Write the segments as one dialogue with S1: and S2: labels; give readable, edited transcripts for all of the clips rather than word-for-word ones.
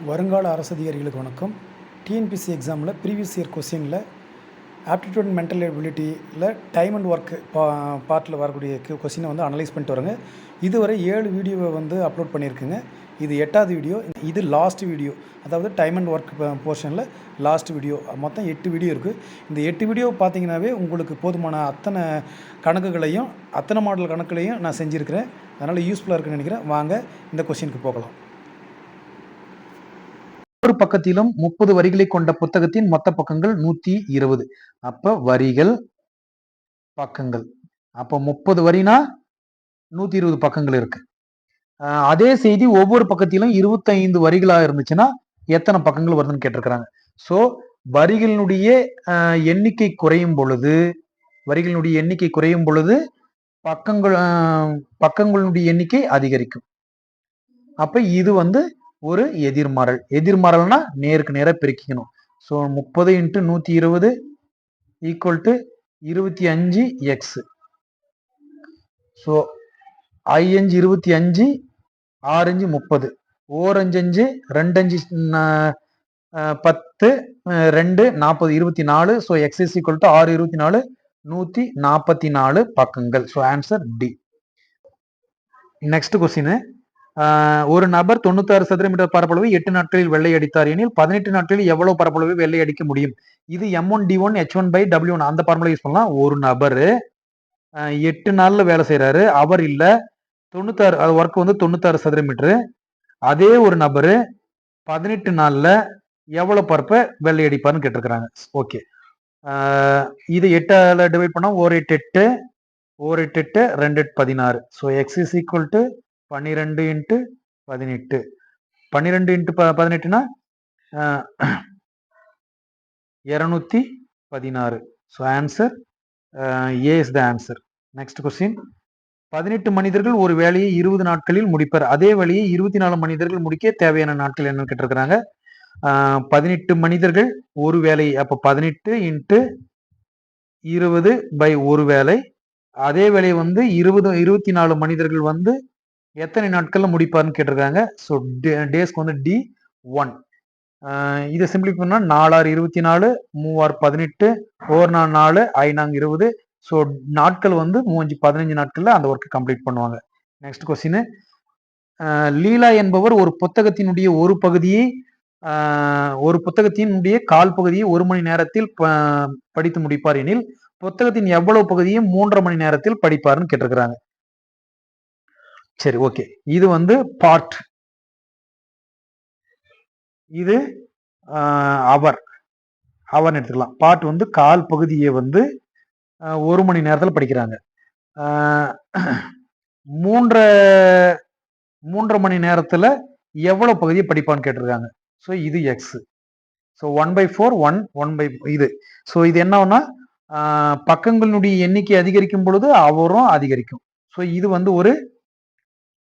S1: வருங்கால அரசு அதிகாரிகளுக்கு வணக்கம். டிஎன்பிஎஸ்சி எக்ஸாமில் ப்ரீவியஸ் இயர் கொஸ்டினில் ஆப்டிடியூட் அண்ட் மென்டல் எபிலிட்டியில் டைம் அண்ட் ஒர்க் பார்ட்டில் வரக்கூடிய கொஸ்டினை வந்து அனலைஸ் பண்ணிட்டு வரேங்க. இதுவரை 7 வீடியோவை வந்து அப்லோட் பண்ணியிருக்குங்க. இது 8வது வீடியோ. இது லாஸ்ட் வீடியோ, அதாவது டைம் அண்ட் ஒர்க் போர்ஷனில் லாஸ்ட் வீடியோ. மொத்தம் 8 வீடியோ இருக்குது. இந்த 8 வீடியோ பார்த்தீங்கன்னாவே உங்களுக்கு போதுமான அத்தனை கணக்குகளையும் அத்தனை மாடல் கணக்குகளையும் நான் செஞ்சுருக்கிறேன். அதனால் யூஸ்ஃபுல்லாக இருக்குன்னு நினைக்கிறேன். வாங்க இந்த கொஸ்டினுக்கு போகலாம். ஒரு பக்கத்திலும் 30 வரிகளை கொண்ட புத்தகத்தின் மொத்த பக்கங்கள் 120. அப்ப வரிகள் பக்கங்கள், அப்ப 30 வரினா 120 பக்கங்கள் இருக்கு. அதே செய்தி ஒவ்வொரு பக்கத்திலும் 25 வரிகளா இருந்துச்சுன்னா எத்தனை பக்கங்கள் வருதுன்னு கேட்டிருக்கிறாங்க. சோ வரிகளினுடைய எண்ணிக்கை குறையும் பொழுது பக்கங்களுடைய எண்ணிக்கை அதிகரிக்கும். அப்ப இது வந்து ஒரு எதிர்மறல். எதிர்மறல்னா நேருக்கு நேரா பெருக்கிக்கணும். So 30 × 120 equal to 25x. So 5 25, 6 30, 4 5 2 5 10, 2 40, 24. So x is equal to 6 24, 144 பக்கங்கள். So answer D. Next question. ஒரு நபர் 96 சதுர மீட்டர் பரப்பளவு 8 நாட்களில் வெள்ளை அடித்தார் எனில் 18 நாட்களில் எவ்வளவு பரப்பளவு வெள்ளை அடிக்க முடியும்? இது M1 D1 H1/W1 அந்த ஃபார்முலா யூஸ் பண்ணலாம். ஒரு நபர் 8 நாள்ல வேலை செய்யறாரு. அவர் இல்ல 96 ஒர்க் வந்து 96 சதுர மீட்டர். அதே ஒரு நபர் 18 நாள்ல எவ்வளவு பரப்ப வெள்ளை அடிப்பார்னு கேட்டிருக்கிறாங்க. ஓகே, இது 8ஆல டிவைட் பண்ணா 1 8 8, 1 8 8, 2 8 16. So x is equal to 12 × 18. 12 × 18னா 216. So answer A is the answer. Next question. 18 மனிதர்கள் ஒரு வேலையை 20 நாட்களில் முடிப்பர். அதே வேலையை 24 மனிதர்கள் முடிக்க தேவையான நாட்கள் என்னன்னு கேட்டிருக்கிறாங்க. 18 மனிதர்கள் ஒரு வேலை, அப்ப 18 × 20 பை ஒரு வேலை. அதே வேலையை வந்து 24 மனிதர்கள் வந்து எத்தனை நாட்கள்ல முடிப்பார்னு கேட்டிருக்காங்க. ஸோ டேஸ்க்கு வந்து D1. இதை சிம்பிளி பண்ணா 4 24, 3 18, 4 4, 5 20. ஸோ நாட்கள் வந்து 15 நாட்கள்ல அந்த ஒர்க்கை கம்ப்ளீட் பண்ணுவாங்க. Next question. லீலா என்பவர் ஒரு புத்தகத்தினுடைய ஒரு புத்தகத்தினுடைய கால் பகுதியை 1 மணி நேரத்தில் படித்து முடிப்பார் எனில் புத்தகத்தின் எவ்வளவு பகுதியை 3.5 மணி நேரத்தில் படிப்பார்னு கேட்டிருக்கிறாங்க. சரி, ஓகே, இது வந்து பார்ட். இது அவர் எடுத்துக்கலாம். பார்ட் வந்து கால் பகுதியை வந்து 1 மணி நேரத்தில் படிக்கிறாங்க. 3.5 மணி நேரத்துல எவ்வளவு பகுதியை படிப்பான்னு கேட்டிருக்காங்க. ஸோ இது எக்ஸ். ஸோ 1/4 1 இது. ஸோ இது என்னன்னா பக்கங்களுடைய எண்ணிக்கை அதிகரிக்கும் பொழுது அவரும் அதிகரிக்கும். ஸோ இது வந்து ஒரு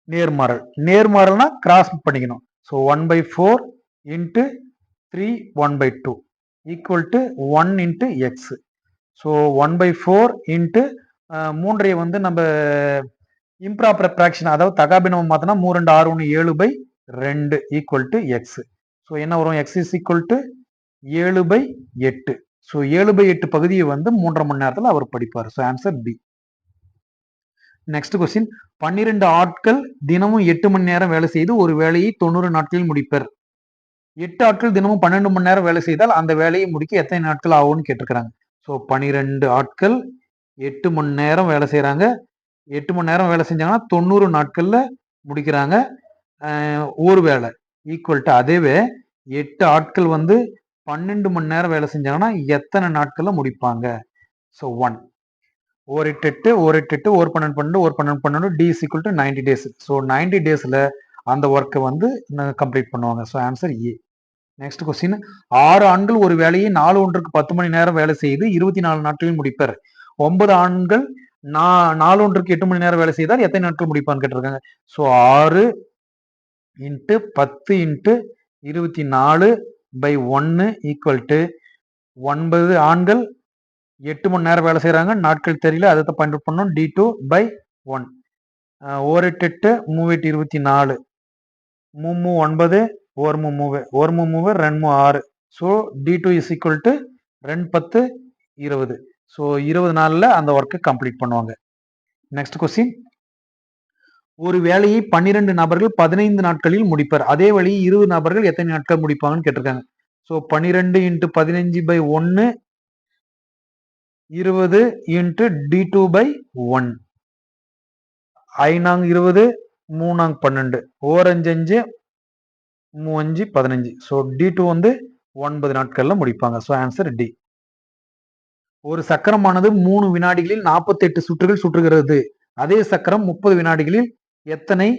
S1: நேர்மாறல்னா கிராஸ் பண்ணிக்கணும். So 1/4 × 3 1/2 equal to 1 × x. So 1/4 × 3 வந்து நம்ம இம்ப்ராப்பர் ஃபிராக்ஷன், அதாவது தகாபினமம் மாத்தினா 3 2 6 1 7/2 ஈக்குவல் டு எக்ஸ். ஸோ என்ன வரும்? x is equal to 7/8. So 7/8 பகுதியை வந்து 3.5 மணி நேரத்தில் அவர் படிப்பார். So answer B. Next question. 12 ஆட்கள் தினமும் 8 மணி நேரம் வேலை செய்து ஒரு வேலையை 90 நாட்களில் முடிப்பர். 8 ஆட்கள் தினமும் 12 மணி நேரம் வேலை செய்தால் அந்த வேலையை முடிக்க எத்தனை நாட்கள் ஆகும்னு கேட்டிருக்கிறாங்க. ஸோ 12 ஆட்கள் 8 மணி நேரம் வேலை செய்யறாங்க. 8 மணி நேரம் வேலை செஞ்சாங்கன்னா 90 நாட்கள்ல முடிக்கிறாங்க ஒரு வேலை ஈக்குவல் டு. அதேவே 8 ஆட்கள் வந்து 12 மணி நேரம் வேலை செஞ்சாங்கன்னா எத்தனை நாட்கள்ல முடிப்பாங்க? So 1 1 8 8, 1 8 8, 1 12 12, 1 12 12, D is equal to 90 days. So 90 டேஸ்ல அந்த ஒர்க்கை வந்து கம்ப்ளீட் பண்ணுவாங்க. So answer A. Next question. 6 ஆண்கள் ஒரு வேலையை 4 ஒன்றுக்கு 10 மணி நேரம் வேலை செய்து 24 நாட்களில் முடிப்பர். 9 ஆண்கள் 4 ஒன்றுக்கு 8 மணி நேரம் வேலை செய்தால் எத்தனை நாட்கள் முடிப்பான்னு கேட்டிருக்காங்க. ஸோ 6 × 10 × 24/1 ஈக்குவல் டு 9 ஆண்கள் 8 மணி நேரம் வேலை செய்யறாங்க. நாட்கள் தெரியல, அதை தான் பயன்படுத்த பண்ணணும். D2/1. 1 8 8, 3 8 24, 3 9, or move 2 so D2 is equal to 2 10 20. So 20 நாள்ல அந்த ஒர்க்கை கம்ப்ளீட் பண்ணுவாங்க. நெக்ஸ்ட் கொஸ்டின், ஒரு வேலையை 12 நபர்கள் 15 நாட்களில் முடிப்பர். அதே வேலையை 20 நபர்கள் எத்தனை நாட்கள் முடிப்பாங்கன்னு கேட்டிருக்காங்க. ஸோ 12 × 15/1 20 × D2/1 5 20 3 12 ஓர் 5 5 3 5 15. ஸோ D2 வந்து 9 நாட்கள்ல முடிப்பாங்க. So answer D. ஒரு சக்கரமானது 3 வினாடிகளில் 48 சுற்றுகள் சுற்றுகிறது. அதே சக்கரம் 30 வினாடிகளில் எத்தனை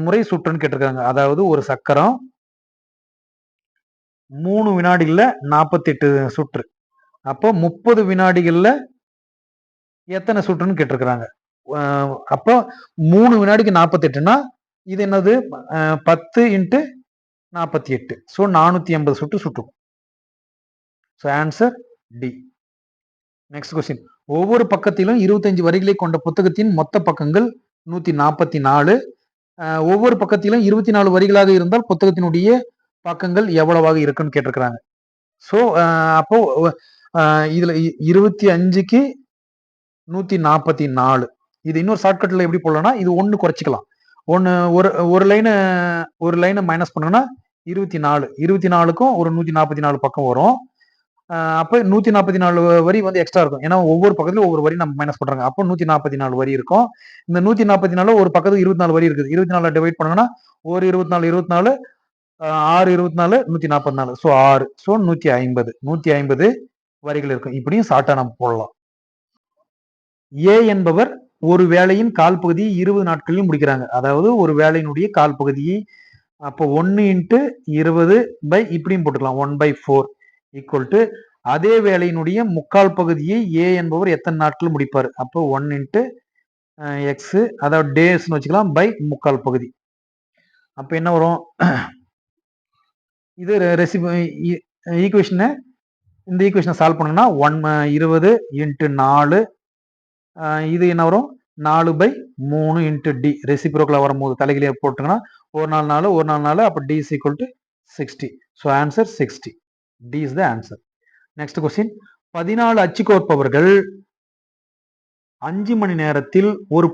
S1: முறை சுற்றுன்னு கேட்டிருக்காங்க. அதாவது ஒரு சக்கரம் 3 வினாடிகள்ல 48 சுற்று, அப்போ 30 வினாடிகள்ல எத்தனை சுற்றுன்னு கேட்டிருக்கிறாங்க. அப்போ 3 வினாடிக்கு 48னா இது என்னது 10 × 48. ஸோ 480 சுற்று சுற்றும். So answer D. Next question, ஒவ்வொரு பக்கத்திலும் 25 வரிகளை கொண்ட புத்தகத்தின் மொத்த பக்கங்கள் 144. ஒவ்வொரு பக்கத்திலும் 24 வரிகளாக இருந்தால் புத்தகத்தினுடைய பக்கங்கள் எவ்வளவாக இருக்குன்னு கேட்டிருக்கிறாங்க. ஸோ அப்போ இதுல 25க்கு 144. இது இன்னொரு ஷார்ட்கட்ல எப்படி போடலாம்னா, இது ஒன்று குறைச்சிக்கலாம். ஒரு லைனை மைனஸ் பண்ணோம்னா 24, 24க்கும் ஒரு 144 பக்கம் வரும். அப்போ 144 வரி வந்து எக்ஸ்ட்ரா இருக்கும். ஏன்னா ஒவ்வொரு பக்கத்துலயும் ஒவ்வொரு வரி நம்ம மைனஸ் பண்றாங்க. அப்போ 144 வரி இருக்கும். இந்த 144 ஒரு பக்கத்துக்கு 24 வரி இருக்குது. 24 டிவைட் பண்ணோம்னா ஒரு 24 24 6 24 144. ஸோ 6. ஸோ 150 வரிகள் இருக்கும். இப்படியும் ஷார்ட்டா நம்ம போடலாம். ஏ என்பவர் ஒரு வேலையின் கால் பகுதியை 20 நாட்களில் முடிக்கிறாங்க. அதாவது ஒரு வேலையினுடைய கால் பகுதியை அப்போ 1 × 20 இப்படியும் போட்டுக்கலாம் 1/4 ஈக்குவல் டு அதே வேலையினுடைய முக்கால் பகுதியை ஏ என்பவர் எத்தனை நாட்கள் முடிப்பார். அப்போ 1 × x, அதாவது டேஸ்ன்னு வச்சுக்கலாம், முக்கால் பகுதி. அப்ப என்ன வரும், இது ஈக்குவேஷனை இந்த ஈக்குவேஷனை சால்வ் பண்ணோம்னா 20 × 4 இது என்ன வரும் 4/3 × டி. ரெசிப்ரோக்கலா வரும்போது தலைகளையே போட்டுங்கன்னா ஒரு 4 அப்போ D is equal to 60. So answer 60. D is the answer. Next question, 14 அச்சு கோர்ப்பவர்கள் 5 மணி நேரத்தில் ஒரு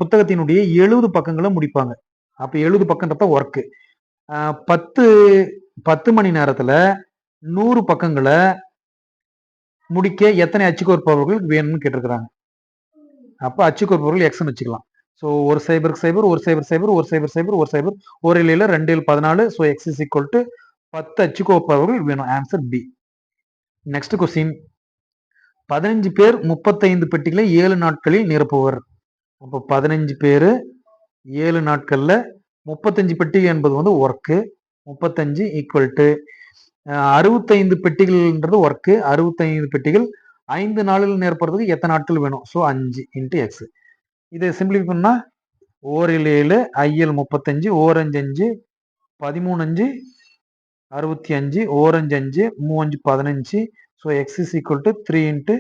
S1: புத்தகத்தினுடைய 70 பக்கங்களை முடிப்பாங்க. அப்ப 70 பக்கம்ன்றப்ப ஒர்க்கு. 10 மணி நேரத்துல 100 பக்கங்களை முடிக்க எத்தனை அச்சு கோர்ப்பவர்கள் வேணும்னு கேட்டிருக்கிறாங்க. அப்ப அச்சு கோர்ப்பவர்கள் எக்ஸ்ன்னு வச்சுக்கலாம். ஸோ ஒரு சைபருக்கு சைபர், ஒரு சைபர் சைபர், ஒரு சைபர் சைபர், ஒரு சைபர், ஒரு இல்லையில 2 14. So X is equal to 10 அச்சு கோர்ப்பவர்கள் வேணும். Answer B. நெக்ஸ்ட் கொஸ்டின், 15 பேர் 35 பெட்டிகளை 7 நாட்களில் நிரப்புவர். அப்போ 15 பேர் 7 நாட்கள்ல 35 பெட்டிகள் என்பது வந்து ஒர்க்கு. 35 ஈக்குவல் டு 65 பெட்டிகள்ன்றது ஒர்க்கு. 65 பெட்டிகள் 5 நாளில் நிரப்புறதுக்கு எத்தனை நாட்கள் வேணும். So 5 × x. இதை சிம்பிளிஃபை பண்ணா 4 7 IL 35, 4 5 5 13 5 65, 5 3 5 15. So x is equal to 3 ×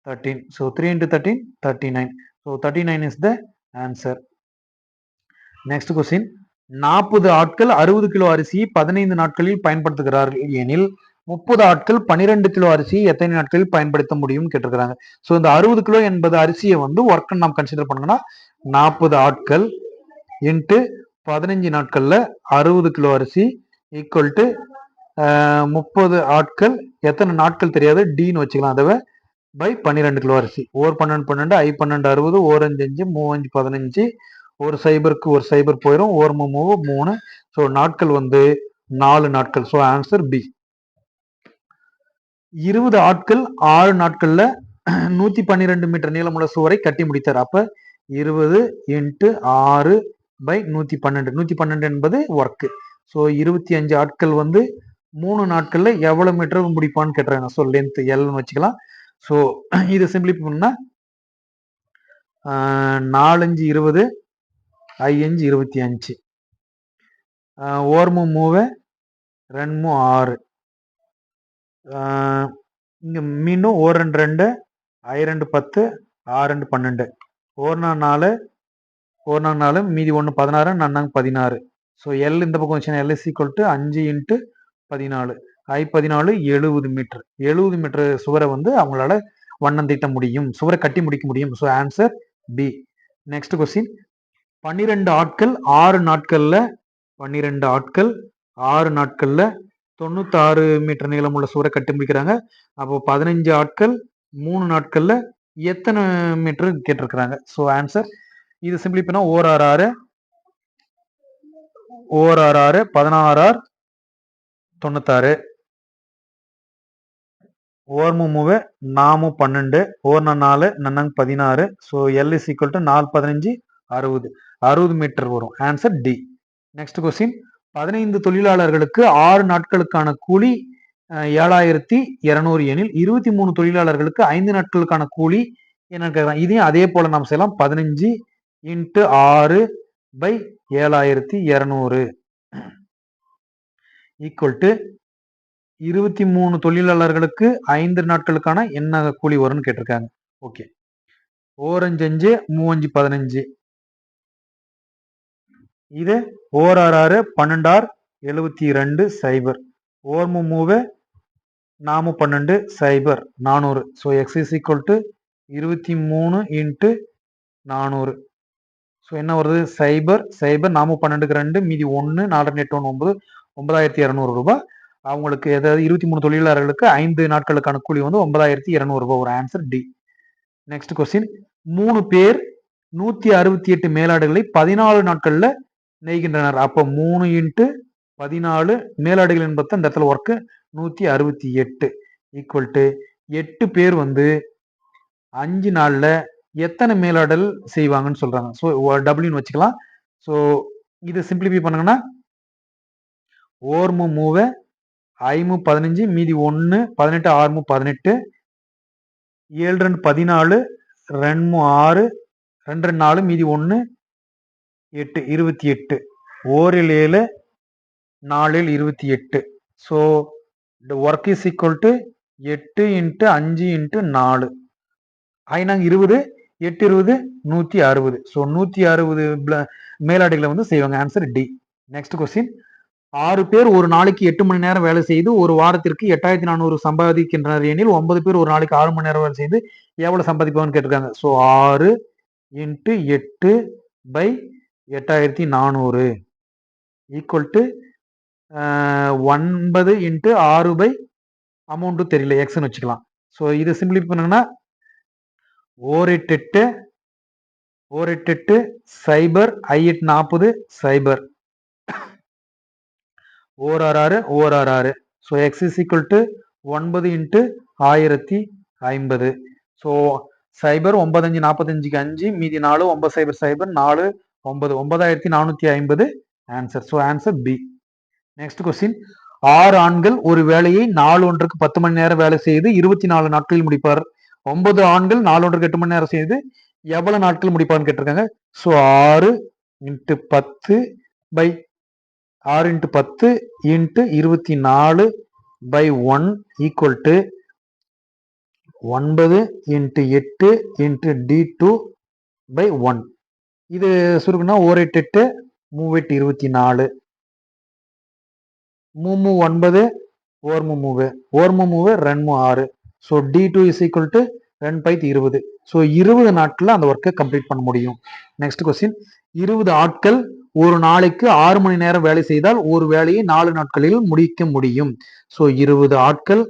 S1: 13. So 3 × 13 39. So 39 is the answer. Next question, 40 ஆட்கள் 60 கிலோ அரிசியை 15 நாட்களில் பயன்படுத்துகிறார்கள் எனில் 30 ஆட்கள் 12 கிலோ அரிசியை எத்தனை நாட்களில் பயன்படுத்த முடியும் கேட்டிருக்கிறாங்க. ஸோ இந்த 60 கிலோ என்பது அரிசியை வந்து ஒர்க் நாம் கன்சிடர் பண்ணோம்னா 40 ஆட்கள் இன்ட்டு 15 நாட்கள்ல 60 கிலோ அரிசி ஈக்குவல் டு 30 ஆட்கள் எத்தனை நாட்கள் தெரியாது, டின்னு வச்சுக்கலாம். அதை 12 கிலோ அரிசி. ஓர் 12 12 I 12 60, ஓர் 5 5 3 5 15, ஒரு சைபருக்கு ஒரு சைபர் போயிடும், ஓர் 3. ஸோ நாட்கள் வந்து 4 நாட்கள். So answer B. 20 ஆட்கள் 6 நாட்கள்ல 112 மீட்டர் நீளமுள்ள சுவரை கட்டி முடித்தார். அப்ப 20 × 6/112. 112 என்பது ஒர்க்கு. ஸோ 25 ஆட்கள் வந்து 3 நாட்கள்ல எவ்வளவு மீட்டர் முடிப்பான்னு கேட்டுறாங்க. ஸோ லென்த் எல்னு வச்சுக்கலாம். ஸோ இது சிம்பிளிஃபை பண்ணா 4 5 20, I 5 25, ஓர் 3 2 6, இங்க மீண்டும் ஓர் 2 2, I 2 10, R 2 12, ஓர் 4 4, மீதி 1 16, 16. ஸோ எல் இந்த பக்கம் வச்சுன்னா L is equal to 5 into 14 I14 70 metre 70 metre சுவரை வந்து அவங்களால வண்ணம் தீட்ட முடியும், சுவரை கட்டி முடிக்க முடியும். So answer B. Next question 12 ஆட்கள் 6 நாட்கள்ல 12 ஆட்கள் 6 நாட்கள்ல 96 மீட்டர் நீளமுள்ள சுவரை கட்டி முடிக்கிறாங்க. அப்போ 15 ஆட்கள் 3 நாட்கள்ல எத்தனை மீட்டர் கேட்டிருக்கிறாங்க. ஸோ ஆன்சர் இது சிம்பிளி பண்ணா ஓர் ஆறு 16 96 ஓர் மூவு 4 12 ஓர் 4 நன்னங் 16. So L is equal to 4 15 60 metre வரும். Answer D. நெக்ஸ்ட் கொஸ்டின் 15 தொழிலாளர்களுக்கு 6 நாட்களுக்கான கூலி 7200 எனில் 23 தொழிலாளர்களுக்கு 5 நாட்களுக்கான கூலி என்ன கேட்கலாம். இதையும் அதே போல நாம் செய்யலாம். 15 இன்ட்டு 6 பை 7200 ஈக்குவல் டு 23 தொழிலாளர்களுக்கு 5 நாட்களுக்கான என்ன கூலி வரும்னு கேட்டிருக்காங்க. ஓகே, ஓரஞ்சு 5 3 15 இது ஓர் 6 12 72 0 ஓர் மூவு 4 12 0 400. So X is equal to 23 into 400. So என்ன வருது 0 0 4 12க்கு 2 மீதி 1 4 8 1 9 9200 ரூபாய். அவங்களுக்கு ஏதாவது 23 தொழிலாளர்களுக்கு 5 நாட்களுக்கான கூலி வந்து 9200 ரூபாய். ஒரு ஆன்சர் டி. நெக்ஸ்ட் கொஸ்டின் 3 பேர் 168 மேலாடுகளை 14 நாட்கள்ல நெய்கின்றனர். அப்போ 3 இன்ட்டு 14 மேலாடுகள் என்பது அந்த இடத்துல ஒர்க்கு 168 ஈக்குவல் டு 8 பேர் வந்து 5 நாள்ல எத்தனை மேலாடல் செய்வாங்கன்னு சொல்றாங்க. ஸோ டபிள்யூன்னு வச்சுக்கலாம். ஸோ இது சிம்பிளிஃபை பண்ணுங்கன்னா ஓர் மூவை 5 15 மீதி 1 18 6 18 7 2 14 2 6 2 4 மீதி 1 8 28 ஓரில் 7 4 28. So the work is equal to 8 into 5 into 4 ஐநாங்க 20 8 20 160. So 160 மேலாடைகளை வந்து செய்வாங்க. Answer D. நெக்ஸ்ட் கொஸ்டின் 6 பேர் ஒரு நாளைக்கு 8 மணி நேரம் வேலை செய்து ஒரு வாரத்திற்கு 8400 சம்பாதிக்கின்றனர் எனில் 9 பேர் ஒரு நாளைக்கு 6 மணி நேரம் வேலை செய்து எவ்வளவு சம்பாதிப்பாங்கன்னு கேட்டிருக்காங்க. So 6 into 8 by 8400 equal to 9 into 6 by amount தெரியல எக்ஸ்ன்னு வச்சுக்கலாம். ஸோ இது சிம்பிளிஃபை பண்ணுங்கன்னா 4 8 8 0 I 8 40 0 or 6 or 6. So X is equal to 9 into 1050. So 0 9 5 45க்கு 5 மீதி 4 9 0 0 4 9 9450 answer. So answer B. Next question 6 ஆண்கள் ஒரு வேலையை 4 ஒன்றுக்கு 10 மணி நேரம் வேலை செய்து 24 நாட்களில் முடிப்பார். 9 ஆண்கள் 4 ஒன்றுக்கு 8 மணி நேரம் செய்து எவ்வளவு நாட்கள் முடிப்பார்னு கேட்டிருக்காங்க. So 6 into 10 by 6 into 10 into 24 by 1 equal to 9 into 8 into D2 by 1. இது சுருக்குனா 1 8 8 3 8 24 மூ 9 ஓர் மூவு 2 6. So D2 is equal to 2 by 20. So 20 நாட்கள்ல அந்த ஒர்க்கை கம்ப்ளீட் பண்ண முடியும். நெக்ஸ்ட் கொஸ்டின் 20 ஆட்கள் ஒரு நாளைக்கு 6 மணி நேரம் வேலை செய்தால் ஒரு வேலையை 4 நாட்களில் முடிக்க முடியும். ஸோ 20 ஆட்கள்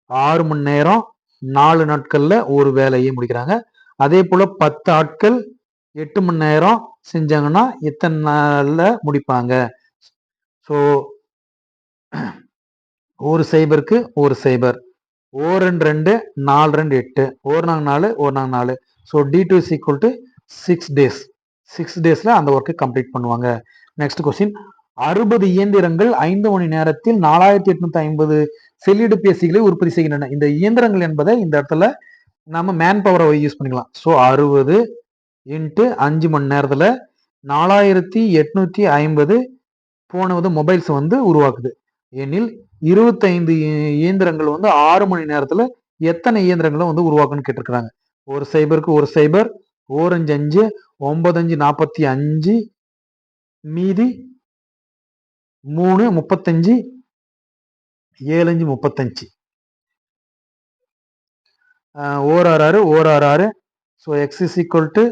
S1: 6 மணி நேரம் 4 நாட்கள்ல ஒரு வேலையை முடிக்கிறாங்க. அதே போல 10 ஆட்கள் 8 மணி நேரம் செஞ்சாங்கன்னா எத்தனை நாள்ல முடிப்பாங்க. ஸோ ஒரு சைபருக்கு ஒரு சைபர் ஓர் 2 4 2 8 ஓர் 4 ஓர் 4. So D2 is equal to 6 days 6 டேஸ்ல அந்த ஒர்க்கை கம்ப்ளீட் பண்ணுவாங்க. நெக்ஸ்ட் கொஸ்டின் 60 இயந்திரங்கள் 5 மணி நேரத்தில் 4850 செல்லிடு பேசிகளை உற்பத்தி செய்கின்றன. இந்த இயந்திரங்கள் என்பதை இந்த இடத்துல நம்ம மேன் பவரை யூஸ் பண்ணிக்கலாம். ஸோ 60 இன்ட்டு 5 மணி நேரத்துல 4850 போனது மொபைல்ஸ் வந்து உருவாக்குது எனில் 25 இயந்திரங்கள் வந்து 6 மணி நேரத்துல எத்தனை இயந்திரங்களை வந்து உருவாக்குன்னு கேட்டிருக்கிறாங்க. ஒரு சைபருக்கு ஒரு சைபர் ஓர் 5 5 9 5 45 மீதி 3 35 7 5 35 or 6 or 6 so X is equal to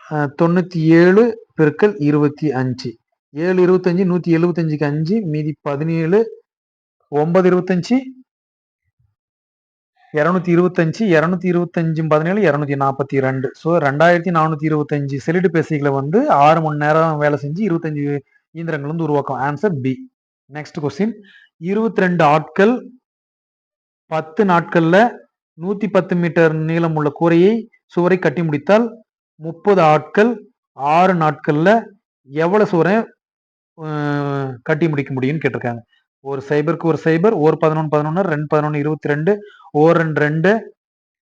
S1: 97 பெருக்கல் 25 7 25 175க்கு 5 மீதி 17 9 25 225 225 17 242 ஸோ 2425 செலிடு பேசிகளை வந்து 6 மணி நேரம் வேலை செஞ்சு 25 இயந்திரங்கள் வந்து உருவாக்கும். Answer B. நெக்ஸ்ட் கொஸ்டின் 22 ஆட்கள் 10 நாட்கள்ல 110 மீட்டர் நீளம் உள்ள கூரையை சுவரை கட்டி முடித்தால் 30 ஆட்கள் 6 நாட்கள்ல எவ்வளவு சுவரை கட்டி முடிக்க முடியும்னு கேட்டிருக்காங்க. ஒரு சைபருக்கு ஒரு சைபர், ஒரு 11 11 2 11 22 or 2 2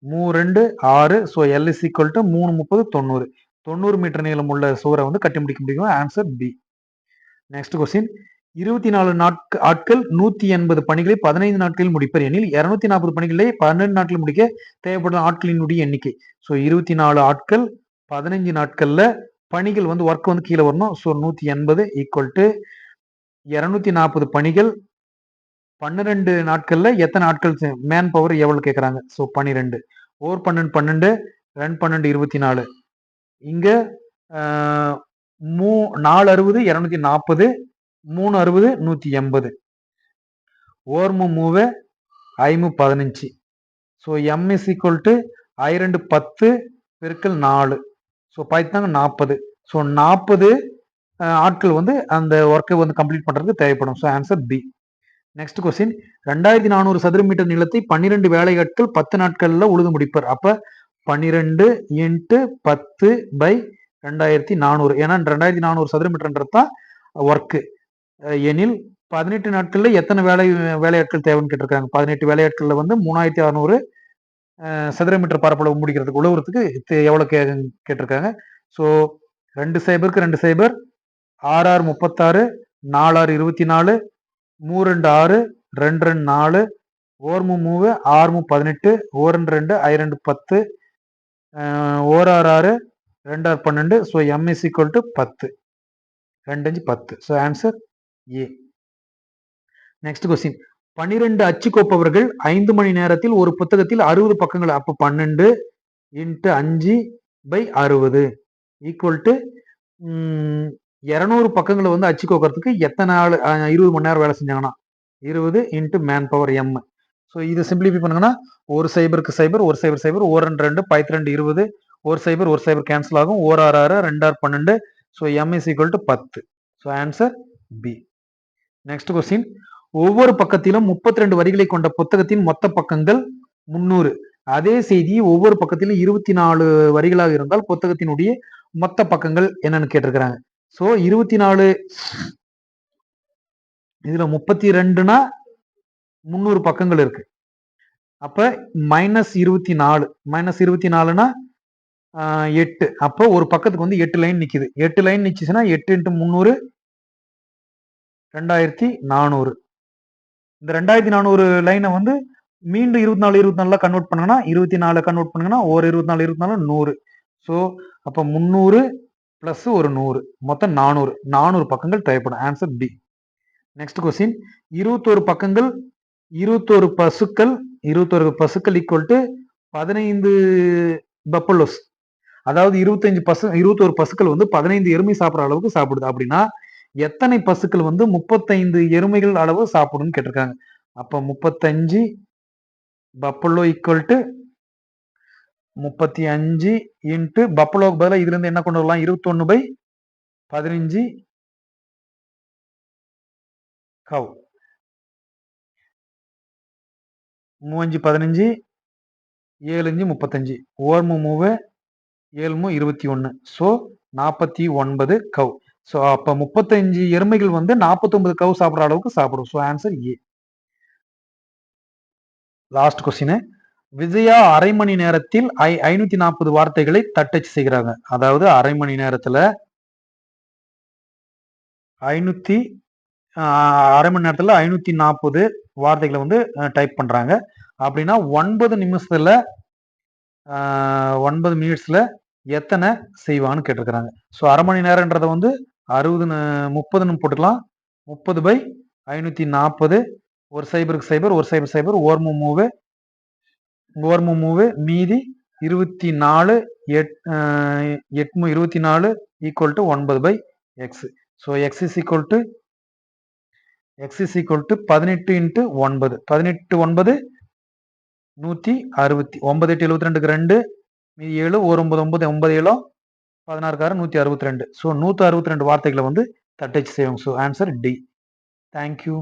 S1: 3 2 6 so L is equal to 3 30 90 90 metre நீளம் உள்ள சுவரை வந்து கட்டி முடிக்க முடியும். Answer B. நெக்ஸ்ட் கொஸ்டின் 24 ஆட்கள் 180 பணிகளை 15 நாட்களில் முடிப்பர் எனில் 240 பணிகளை 12 நாட்களில் முடிக்க தேவைப்படும் ஆட்களினுடைய எண்ணிக்கை. ஸோ 24 ஆட்கள் 15 நாட்கள்ல பணிகள் வந்து ஒர்க் வந்து கீழே வரணும். ஸோ 180 ஈக்குவல் டு 240 பணிகள் 12 நாட்கள்ல எத்தனை ஆட்கள் மேன் பவர் எவ்வளவு கேட்கறாங்க. ஸோ 12 ஓர் 12 12 2 12 24 இங்க 4 60 240 3 60 180 or 3 5 15 so M is equal to 2 10 பெருக்கல் 4 ஸோ பாய்த்தாங்க 40 ஸோ 40 ஆட்கள் வந்து அந்த ஒர்க்கை வந்து கம்ப்ளீட் பண்றதுக்கு தேவைப்படும். So answer B. Next question 2400 சதுர மீட்டர் நிலத்தை 12 வேலையாட்கள் 10 நாட்கள்ல உழுது முடிப்பர். அப்ப 12 இன்ட்டு 10 பை 2400 ஏன்னா 2400 சதுர மீட்டர்ன்றது தான் ஒர்க்கு எனில் 18 நாட்கள்ல எத்தனை வேலையாட்கள் தேவைன்னு கேட்டிருக்காங்க. 18 வேலையாட்கள்ல வந்து 3600 சதுர மீட்டர் பரப்பளவு முடிக்கிறதுக்கு உழவுறதுக்கு எவ்வளவு கேட்டிருக்காங்க. So 2 சைபருக்கு 2 cyber 6 6 36 4 6 24 3 2 6 2 2 4 or 3 6 18 or 2 2 I 2 10 or 6 6 2 6 12 so M is equal to 10 2 5 10 so answer A. Next question 12 அச்சு கோப்பவர்கள் 5 மணி நேரத்தில் ஒரு புத்தகத்தில் 60 பக்கங்கள் அப்போ 12 இன்ட்டு 5 பை 60 ஈக்குவல் டு 200 பக்கங்களை வந்து அச்சு கோக்கிறதுக்கு எத்தனை நாள் 20 மணி நேரம் வேலை செஞ்சாங்கன்னா 20 into man power M. So இதை சிம்பிளிஃபை பண்ணுங்கன்னா ஒரு சைபருக்கு சைபர் ஒரு சைபர் சைபர் ஓர் 2 2 2 20 ஒரு சைபர் கேன்சல் ஆகும் or 6 6 2 6 12 so M is equal to 10 so answer B. Next question ஒவ்வொரு பக்கத்திலும் 32 வரிகளை கொண்ட புத்தகத்தின் மொத்த பக்கங்கள் 300. அதே செய்தி ஒவ்வொரு பக்கத்திலும் 24 வரிகளாக இருந்தால் புத்தகத்தினுடைய மொத்த பக்கங்கள் என்னன்னு கேட்டிருக்கிறாங்க. ஸோ 24 இதுல 32னா 300 பக்கங்கள் இருக்கு. அப்ப -24 8 அப்போ ஒரு பக்கத்துக்கு வந்து 8 லைன் நிக்குது. 8 லைன் நிச்சுன்னா 8 இன்ட்டு 300 2400. இந்த 2400 லைனை வந்து மீண்டும் 24 கன்வெர்ட் பண்ணுங்கன்னா 24 கன்வெர்ட் பண்ணுங்கன்னா ஒரு 24 100. ஸோ அப்ப 300 பிளஸ் ஒரு 100 மொத்தம் 400 பக்கங்கள் தேவைப்படும். Answer B. நெக்ஸ்ட் கொஸ்டின் 21 பக்கங்கள் 21 பசுக்கள் ஈக்குவல் டு 15 பப்பலோஸ். அதாவது 21 பசுக்கள் வந்து 15 எருமை சாப்பிட்ற அளவுக்கு சாப்பிடுது. அப்படின்னா எத்தனை பசுக்கள் வந்து 35 எருமைகள் அளவு சாப்பிடும்னு கேட்டிருக்காங்க. அப்ப 35 பப்பலோ ஈக்குவல் டு 35 இன்ட்டு பப்பலோக்கு பதிலாக இதுல இருந்து என்ன கொண்டு வரலாம் 21 by 15 cow 3 5 15 7 5 35 or 3 7 21 so 49 cow. So அப்ப 35 எருமைகள் வந்து 49 கவ் சாப்பிட்ற அளவுக்கு சாப்பிடும். So answer A. Last question Vijaya அரை மணி நேரத்தில் 540 வார்த்தைகளை தட்டச்சு செய்கிறாங்க. அதாவது அரை மணி நேரத்துல 540 வார்த்தைகளை வந்து டைப் பண்றாங்க. அப்படின்னா 9 நிமிஷத்துல 9 மினிட்ஸ்ல எத்தனை செய்வான்னு கேட்டிருக்கிறாங்க. ஸோ அரை மணி நேரம்ன்றதை வந்து 60 30ன்னு போட்டுக்கலாம். 30/540 ஒரு சைபருக்கு சைபர் ஒரு சைபர் சைபர் ஓர்மு மூவு மீதி 24 8 equal to 9/x. So x is equal to 18 into 9 18 9 160 9 8 72 2 மீதி 7 1 9 9 9 7 16 162. ஸோ 162 வார்த்தைகளை வந்து தட்டச்சு செய்வோம். So answer D. தேங்க்யூ.